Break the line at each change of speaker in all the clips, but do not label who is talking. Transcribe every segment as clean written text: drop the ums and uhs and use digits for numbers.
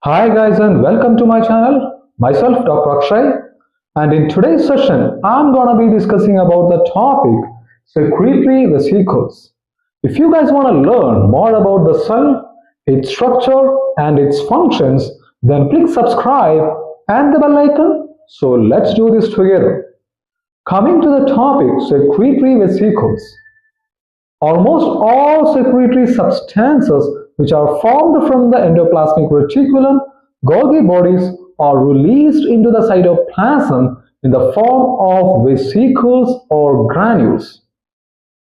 Hi guys and welcome to my channel. Myself Dr. Akshay, and in today's session I'm gonna be discussing about the topic secretory vesicles. If you guys want to learn more about the cell, its structure and its functions, then click subscribe and the bell icon. So let's do this together. Coming to the topic secretory vesicles. Almost all secretory substances which are formed from the endoplasmic reticulum, Golgi bodies, are released into the cytoplasm in the form of vesicles or granules.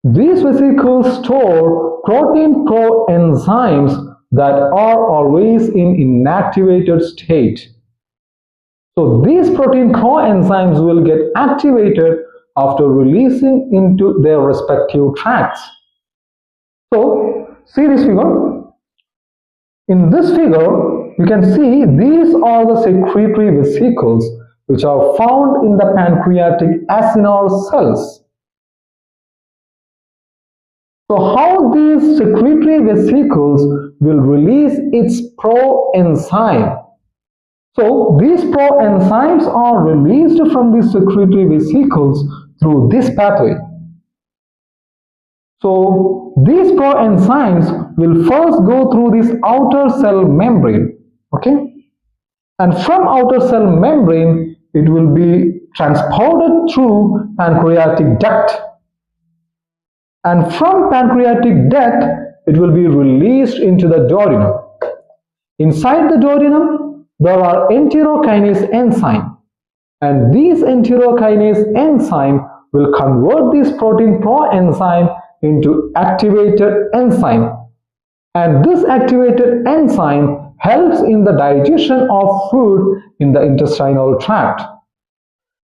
These vesicles store protein proenzymes that are always in inactivated state. So these protein proenzymes will get activated after releasing into their respective tracts. So see this figure. In this figure, you can see these are the secretory vesicles which are found in the pancreatic acinar cells. So how these secretory vesicles will release its proenzyme? So these proenzymes are released from these secretory vesicles through this pathway. So these proenzymes will first go through this outer cell membrane, okay? And from outer cell membrane, it will be transported through pancreatic duct. And from pancreatic duct, it will be released into the duodenum. Inside the duodenum, there are enterokinase enzyme. And these enterokinase enzyme will convert this protein proenzyme into activated enzyme, and this activated enzyme helps in the digestion of food in the intestinal tract.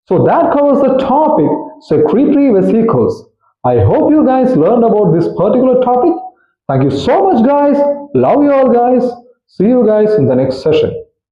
So that covers the topic secretory vesicles. I hope you guys learned about this particular topic. Thank you so much guys. Love you all guys. See you guys in the next session.